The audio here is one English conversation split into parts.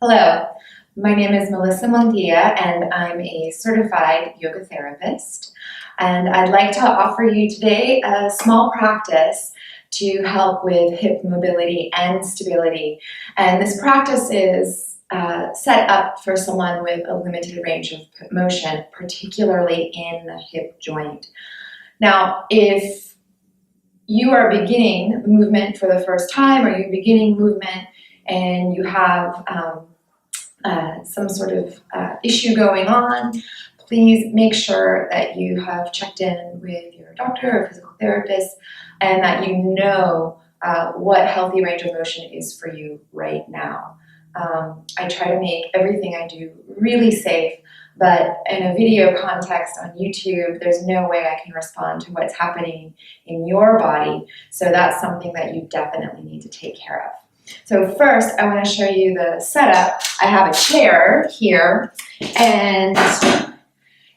Hello, my name is Melissa Montilla and I'm a certified yoga therapist. And I'd like to offer you today a small practice to help with hip mobility and stability. And this practice is set up for someone with a limited range of motion, particularly in the hip joint. Now, if you are beginning movement for the first time or you're beginning movement and you have some sort of issue going on, please make sure that you have checked in with your doctor or physical therapist and that you know what healthy range of motion is for you right now. I try to make everything I do really safe, but in a video context on YouTube, there's no way I can respond to what's happening in your body, so that's something that you definitely need to take care of. So first, I want to show you the setup. I have a chair here, and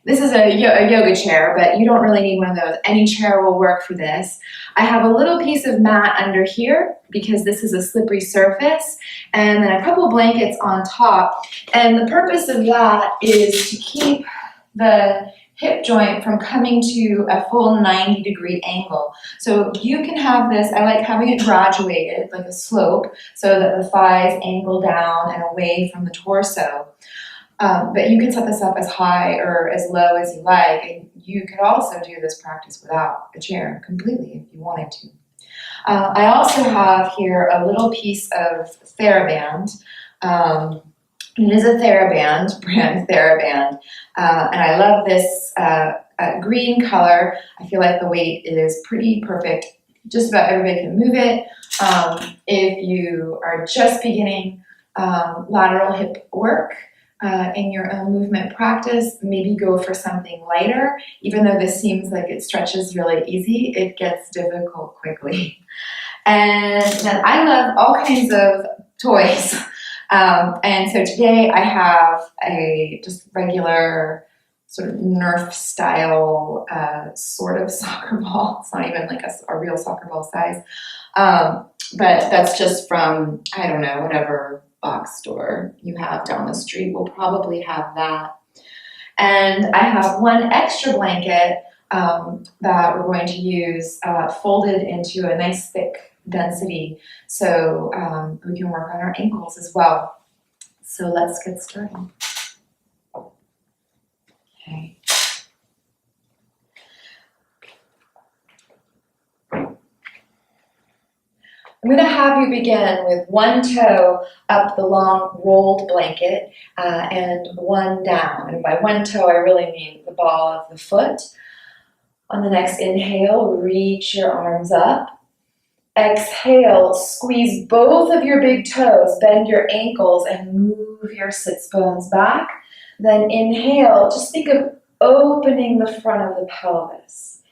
this is a yoga chair, but you don't really need one of those. Any chair will work for this. I have a little piece of mat under here because this is a slippery surface, and then a couple blankets on top. And the purpose of that is to keep the hip joint from coming to a full 90-degree angle. So you can have this, I like having it graduated, like a slope, so that the thighs angle down and away from the torso. But you can set this up as high or as low as you like, and you could also do this practice without a chair completely if you wanted to. I also have here a little piece of TheraBand. It is a TheraBand, brand TheraBand, and I love this green color. I feel like the weight is pretty perfect. Just about everybody can move it. If you are just beginning lateral hip work in your own movement practice, maybe go for something lighter. Even though this seems like it stretches really easy, it gets difficult quickly. And then I love all kinds of toys. And so today I have a just regular sort of Nerf style sort of soccer ball. It's not even like a real soccer ball size. But that's just from, I don't know, whatever box store you have down the street will probably have that. And I have one extra blanket that we're going to use folded into a nice thick density, so we can work on our ankles as well. So let's get started. Okay. I'm going to have you begin with one toe up the long rolled blanket and one down. And by one toe, I really mean the ball of the foot. On the next inhale, reach your arms up. Exhale, squeeze both of your big toes, bend your ankles, and move your sits bones back. Then inhale, just think of opening the front of the pelvis.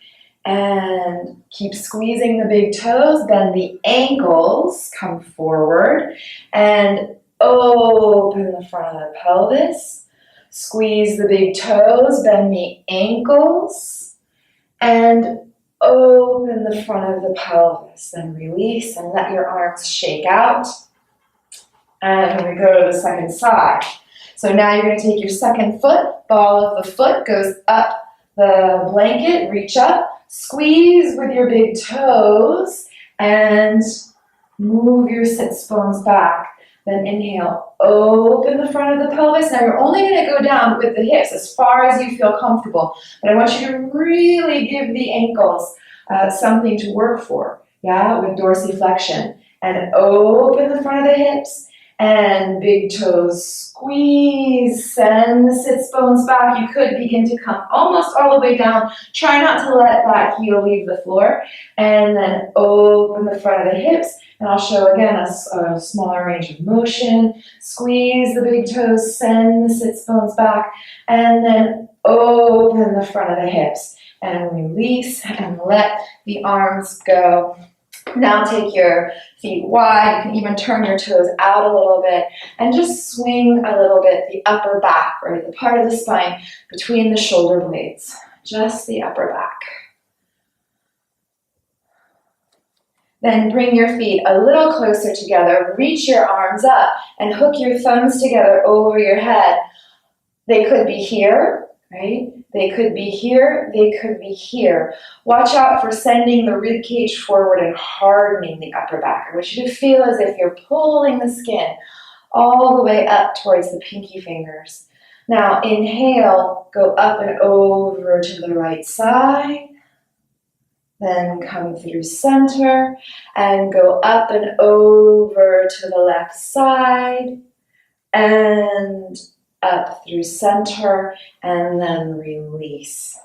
And keep squeezing the big toes, bend the ankles, come forward, and open the front of the pelvis. Squeeze the big toes, bend the ankles, and open the front of the pelvis. Then release and let your arms shake out. And we go to the second side. So now you're going to take your second foot, ball of the foot goes up the blanket, reach up, squeeze with your big toes, and move your sits bones back. Then inhale, open the front of the pelvis. Now you're only going to go down with the hips as far as you feel comfortable. But I want you to really give the ankles something to work for, with dorsiflexion. And open the front of the hips. And big toes squeeze, send the sits bones back. You could begin to come almost all the way down. Try not to let that heel leave the floor. And then open the front of the hips. And I'll show again a smaller range of motion. Squeeze the big toes, send the sits bones back. And then open the front of the hips. And release and let the arms go. Now take your feet wide. You can even turn your toes out a little bit and just swing a little bit the upper back, right? The part of the spine between the shoulder blades. Just the upper back. Then bring your feet a little closer together, reach your arms up, and hook your thumbs together over your head. They could be here, right? They could be here, they could be here. Watch out for sending the rib cage forward and hardening the upper back. I want you to feel as if you're pulling the skin all the way up towards the pinky fingers. Now inhale, go up and over to the right side. Then come through center and go up and over to the left side and up through center and then release.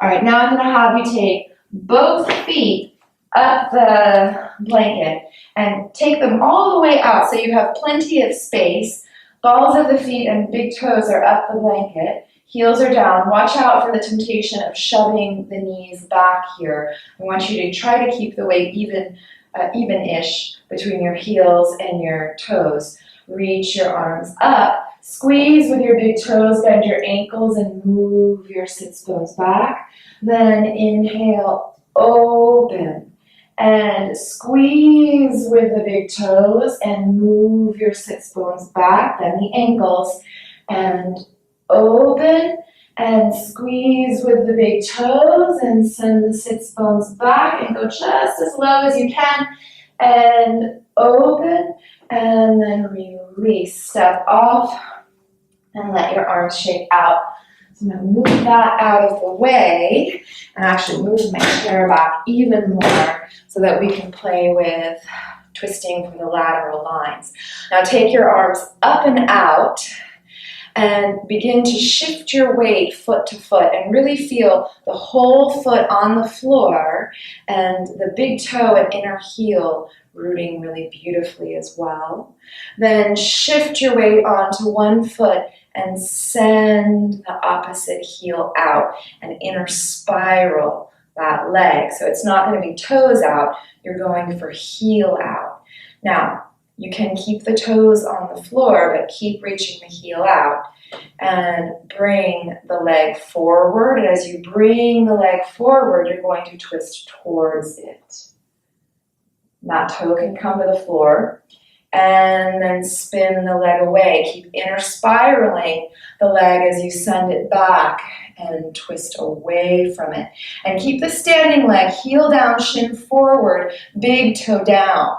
All right, now I'm going to have you take both feet up the blanket and take them all the way out so you have plenty of space. Balls of the feet and big toes are up the blanket. Heels are down. Watch out for the temptation of shoving the knees back here. I want you to try to keep the weight even-ish between your heels and your toes. Reach your arms up. Squeeze with your big toes, bend your ankles, and move your sits bones back. Then inhale, open, and squeeze with the big toes, and move your sits bones back. Then the ankles, and open and squeeze with the big toes and send the sits bones back and go just as low as you can and open and then release. Step off and let your arms shake out. So I'm going to move that out of the way and actually move my chair back even more so that we can play with twisting from the lateral lines. Now take your arms up and out and begin to shift your weight foot to foot and really feel the whole foot on the floor and the big toe and inner heel rooting really beautifully as well. Then shift your weight onto one foot and send the opposite heel out and inner spiral that leg. So it's not going to be toes out, you're going for heel out. Now, you can keep the toes on the floor, but keep reaching the heel out and bring the leg forward. And as you bring the leg forward, you're going to twist towards it. That toe can come to the floor and then spin the leg away. Keep inner spiraling the leg as you send it back and twist away from it. And keep the standing leg, heel down, shin forward, big toe down.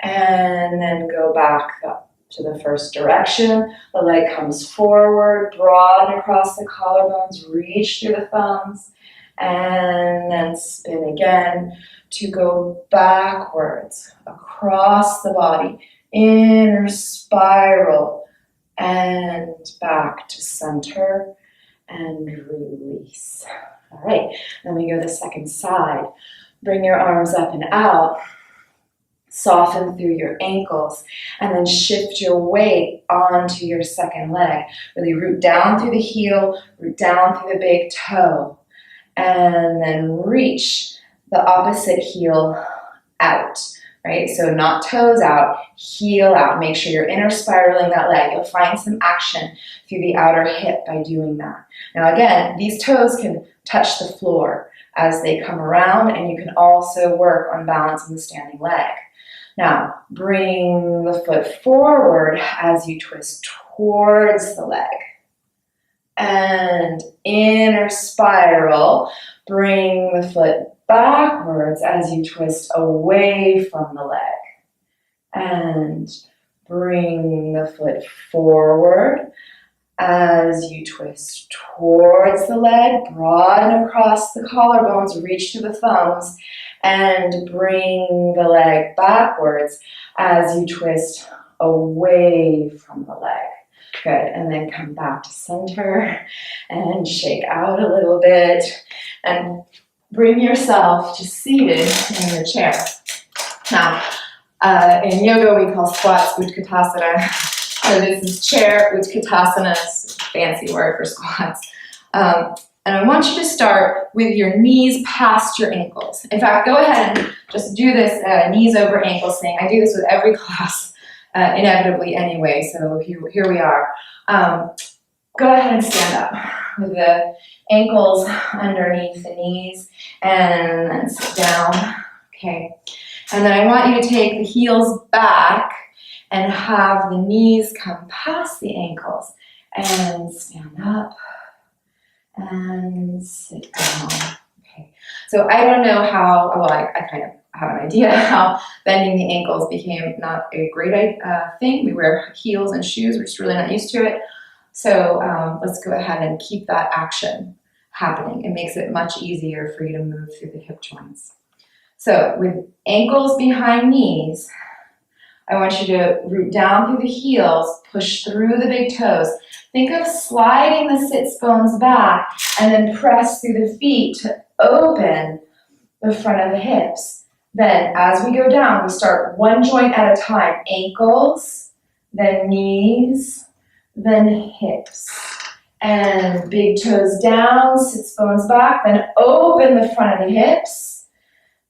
And then go back up to the first direction. The leg comes forward, broaden across the collarbones, reach through the thumbs, and then spin again to go backwards across the body, inner spiral, and back to center, and release. All right, then we go the second side. Bring your arms up and out. Soften through your ankles and then shift your weight onto your second leg. Really root down through the heel, root down through the big toe, and then reach the opposite heel out, right? So not toes out, heel out. Make sure you're inner spiraling that leg. You'll find some action through the outer hip by doing that. Now again, these toes can touch the floor as they come around, and you can also work on balancing the standing leg. Now, bring the foot forward as you twist towards the leg. And inner spiral, bring the foot backwards as you twist away from the leg. And bring the foot forward as you twist towards the leg, broaden across the collarbones, reach to the thumbs, and bring the leg backwards as you twist away from the leg. Good, and then come back to center and shake out a little bit and bring yourself to seated in your chair. Now, in yoga we call squats Utkatasana. So this is chair Utkatasana, it's a fancy word for squats. And I want you to start with your knees past your ankles. In fact, go ahead and just do this knees over ankles thing. I do this with every class, inevitably anyway, so here we are. Go ahead and stand up with the ankles underneath the knees and then sit down. Okay. And then I want you to take the heels back and have the knees come past the ankles and stand up and sit down. Okay. So I don't know how, well, I kind of have an idea how bending the ankles became not a great thing. We wear heels and shoes. We're just really not used to it. So let's go ahead and keep that action happening. It makes it much easier for you to move through the hip joints. So with ankles behind knees, I want you to root down through the heels, push through the big toes. Think of sliding the sits bones back and then press through the feet to open the front of the hips. Then as we go down, we start one joint at a time. Ankles, then knees, then hips. And big toes down, sits bones back, then open the front of the hips.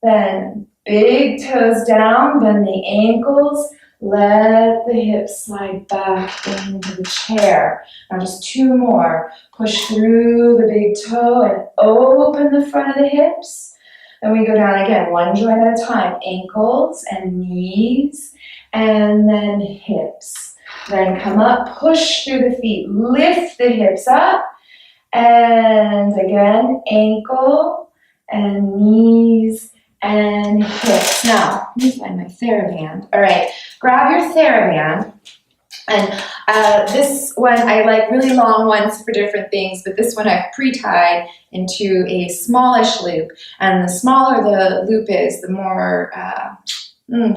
Then big toes down, bend the ankles, let the hips slide back into the chair. Now just two more. Push through the big toe and open the front of the hips. Then we go down again, one joint at a time. Ankles and knees, and then hips. Then come up, push through the feet, lift the hips up, and again, ankle and knees and hips. Now, let me find my TheraBand. All right, grab your TheraBand. And this one, I like really long ones for different things, but this one I've pre-tied into a smallish loop. And the smaller the loop is, the more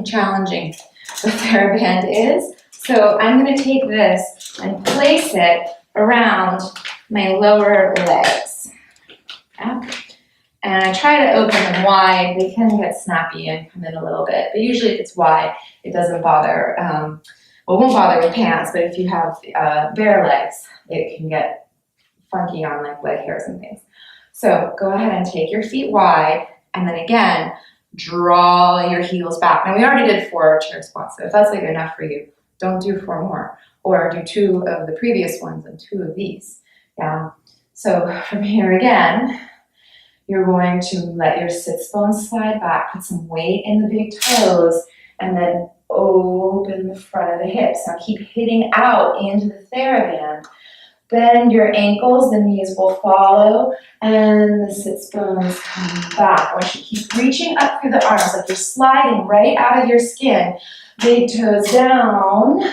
challenging the TheraBand is. So I'm going to take this and place it around my lower legs. Yeah. And I try to open them wide. They can get snappy and come in a little bit, but usually if it's wide, it doesn't bother. Well, it won't bother with pants, but if you have bare legs, it can get funky on like leg hairs and things. So go ahead and take your feet wide, and then again, draw your heels back. Now we already did 4 chair squats, so if that's like enough for you, don't do 4 more, or do 2 of the previous ones and 2 of these. Yeah. So from here again, you're going to let your sits bones slide back, put some weight in the big toes, and then open the front of the hips. Now keep hitting out into the TheraBand. Bend your ankles, the knees will follow, and the sits bones come back. I want you to keep reaching up through the arms, like you're sliding right out of your skin. Big toes down,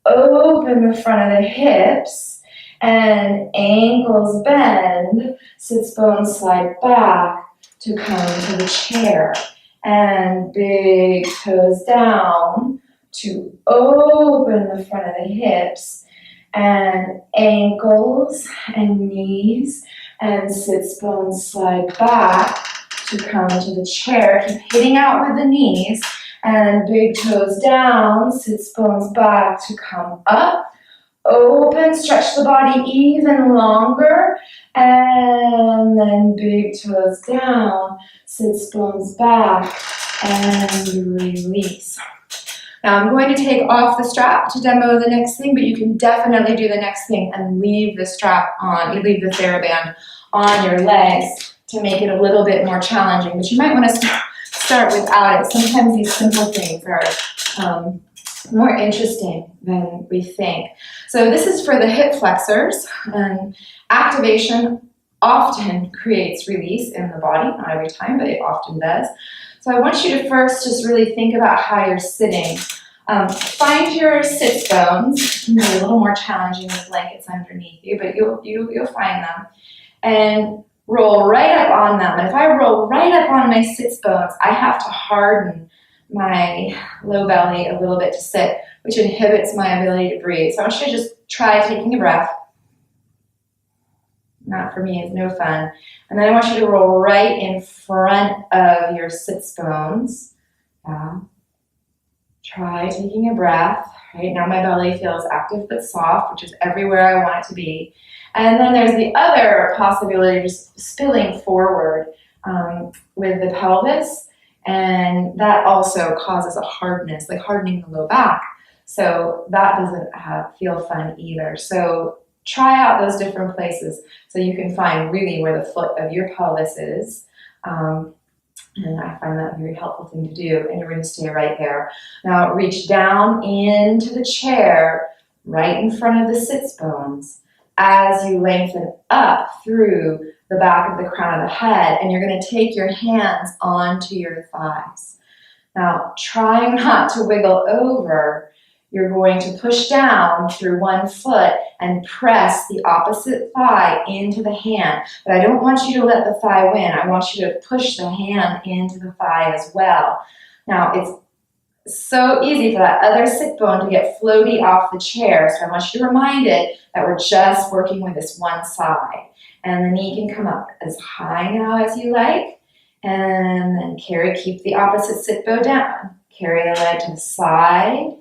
open the front of the hips, and ankles bend, sits bones slide back to come to the chair. And big toes down to open the front of the hips, and ankles and knees and sits bones slide back to come to the chair. Keep hitting out with the knees, and big toes down, sits bones back to come up. Open, stretch the body even longer, and then big toes down, sits bones back, and release. Now I'm going to take off the strap to demo the next thing, but you can definitely do the next thing and leave the strap on, you leave the TheraBand on your legs to make it a little bit more challenging, but you might want to start without it. Sometimes these simple things are more interesting than we think. So this is for the hip flexors, and activation often creates release in the body, not every time, but it often does. So I want you to first just really think about how you're sitting. Find your sits bones. It can be a little more challenging with blankets underneath you, but you'll find them. And roll right up on them. And if I roll right up on my sits bones, I have to harden my low belly a little bit to sit, which inhibits my ability to breathe. So I want you to just try taking a breath. Not for me, it's no fun. And then I want you to roll right in front of your sits bones. Yeah. Try taking a breath. Right now my belly feels active but soft, which is everywhere I want it to be. And then there's the other possibility of just spilling forward with the pelvis. And that also causes a hardness, like hardening the low back. So that doesn't feel fun either. So try out those different places so you can find really where the foot of your pelvis is. And I find that a very helpful thing to do. And you're going to stay right there. Now reach down into the chair right in front of the sits bones as you lengthen up through the back of the crown of the head. And you're going to take your hands onto your thighs. Now, trying not to wiggle over, you're going to push down through one foot and press the opposite thigh into the hand. But I don't want you to let the thigh win. I want you to push the hand into the thigh as well. Now, it's so easy for that other sit bone to get floaty off the chair. So I want you to remind it that we're just working with this one side. And the knee can come up as high now as you like. And then keep the opposite sit bone down. Carry the leg to the side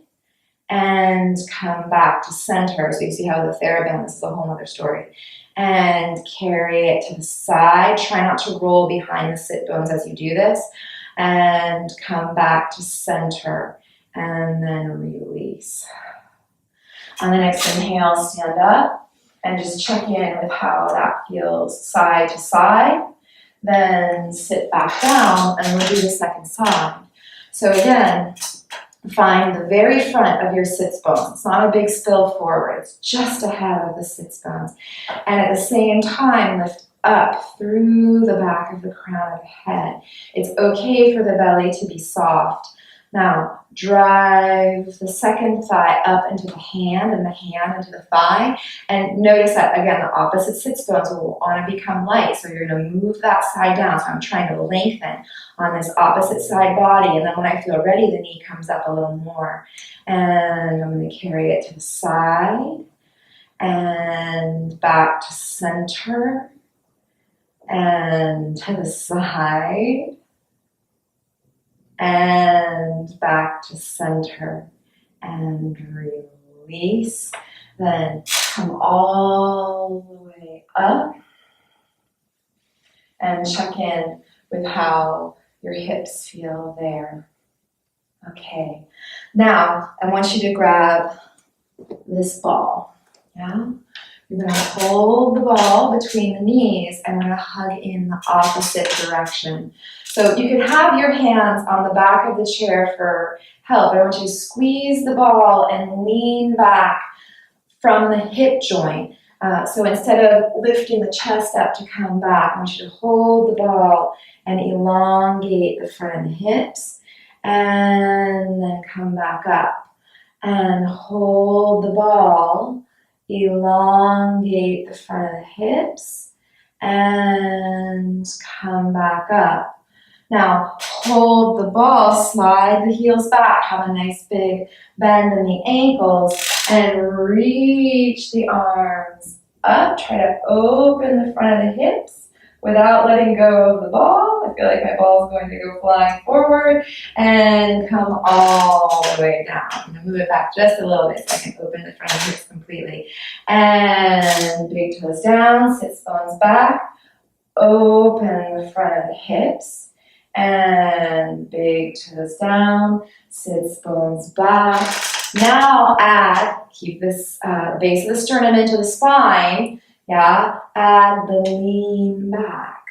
and come back to center. So you see how the TheraBand, this is a whole other story. And carry it to the side. Try not to roll behind the sit bones as you do this. And come back to center. And then release. On the next inhale, stand up and just check in with how that feels side to side. Then sit back down and we'll do the second side. So again, find the very front of your sits bones. It's not a big spill forward, it's just ahead of the sits bones. And at the same time, lift up through the back of the crown of the head. It's okay for the belly to be soft. Now, drive the second thigh up into the hand and the hand into the thigh. And notice that, again, the opposite sits bones will want to become light. So you're going to move that side down. So I'm trying to lengthen on this opposite side body. And then when I feel ready, the knee comes up a little more. And I'm going to carry it to the side and back to center and to the side. And back to center and release. Then come all the way up and check in with how your hips feel there. Okay, now I want you to grab this ball. Yeah? You're going to hold the ball between the knees and we're going to hug in the opposite direction. So you can have your hands on the back of the chair for help. I want you to squeeze the ball and lean back from the hip joint. So instead of lifting the chest up to come back, I want you to hold the ball and elongate the front of the hips and then come back up. And hold the ball, elongate the front of the hips and come back up. Now, hold the ball, slide the heels back, have a nice big bend in the ankles, and reach the arms up. Try to open the front of the hips without letting go of the ball. I feel like my ball is going to go flying forward, and come all the way down. I'm going to move it back just a little bit so I can open the front of the hips completely. And big toes down, sits bones back, open the front of the hips. And big toes down, sits bones back. Now keep this base of the sternum into the spine. Yeah, add the lean back.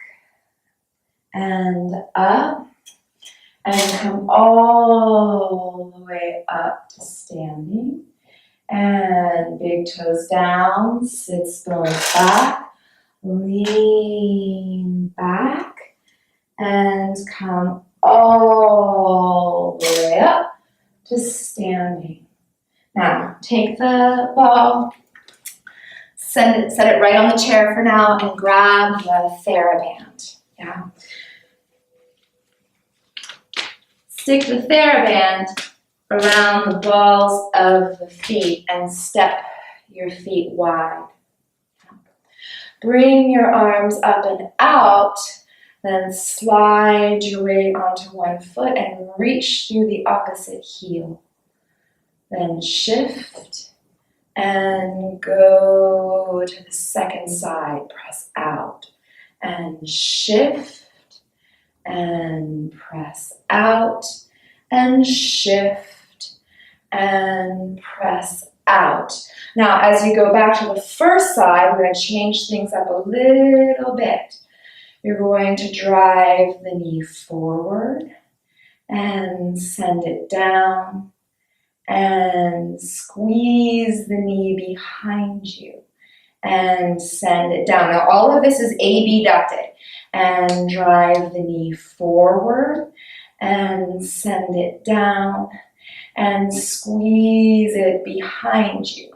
And up. And come all the way up to standing. And big toes down, sits bones back. Lean back. And come all the way up to standing. Now, take the ball, set it right on the chair for now, and grab the TheraBand. Yeah. Stick the TheraBand around the balls of the feet and step your feet wide. Bring your arms up and out. Then slide your weight onto one foot and reach through the opposite heel. Then shift and go to the second side. Press out and shift and press out and shift and press out. Now, as you go back to the first side, we're going to change things up a little bit. You're going to drive the knee forward and send it down and squeeze the knee behind you and send it down. Now all of this is abducted, and drive the knee forward and send it down and squeeze it behind you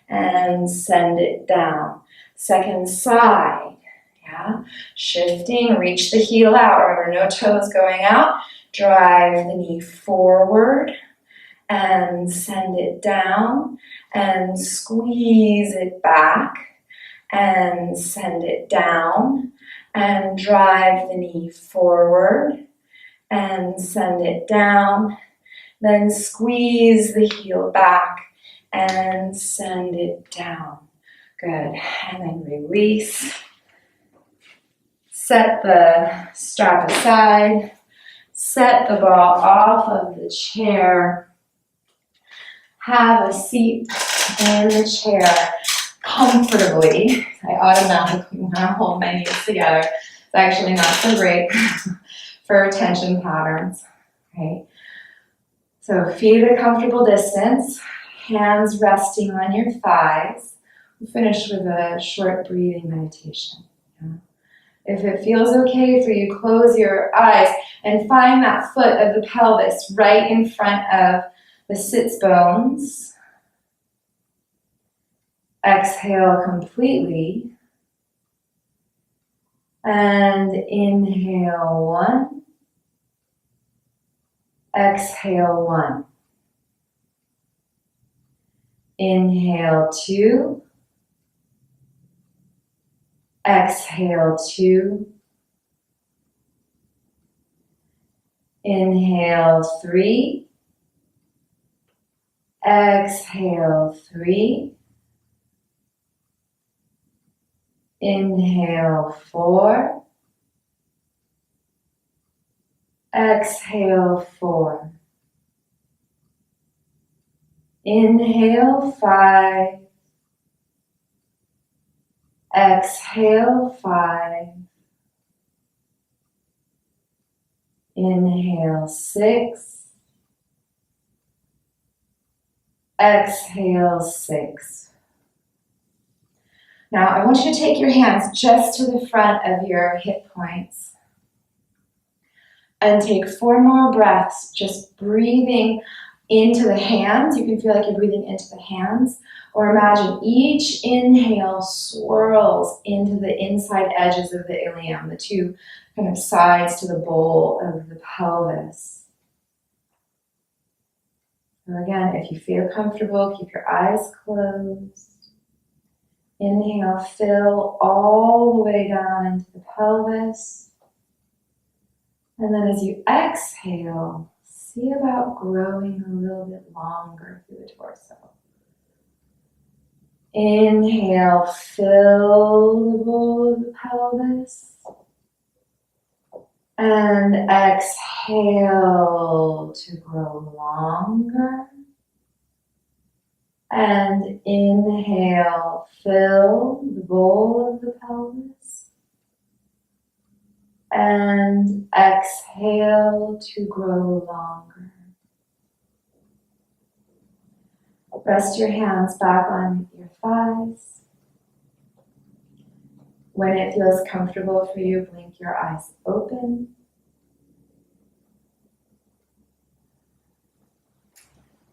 and send it down. Second side, yeah, shifting, reach the heel out. Remember, no toes going out. Drive the knee forward and send it down and squeeze it back and send it down and drive the knee forward and send it down. Then squeeze the heel back and send it down. Good. And then release. Set the strap aside. Set the ball off of the chair. Have a seat in the chair comfortably. I automatically want to hold my knees together. It's actually not so great for tension patterns, right? So feet at a comfortable distance, hands resting on your thighs. We'll finish with a short breathing meditation. Yeah. If it feels okay for you, close your eyes and find that foot of the pelvis right in front of the sits bones. Exhale completely. And inhale 1. Exhale 1. Inhale 2. Exhale 2. Inhale 3. Exhale 3. Inhale 4. Exhale 4. Inhale 5. Exhale 5. Inhale 6. Exhale 6. Now I want you to take your hands just to the front of your hip points and take 4 more breaths, just breathing into the hands. You can feel like you're breathing into the hands, or imagine each inhale swirls into the inside edges of the ilium, the 2 kind of sides to the bowl of the pelvis. So again, if you feel comfortable, keep your eyes closed. Inhale, fill all the way down into the pelvis. And then as you exhale, see about growing a little bit longer through the torso. Inhale, fill the bowl of the pelvis. And exhale to grow longer. And inhale, fill the bowl of the pelvis. And exhale to grow longer. Rest your hands back on your thighs. When it feels comfortable for you, blink your eyes open.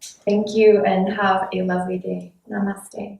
Thank you and have a lovely day. Namaste.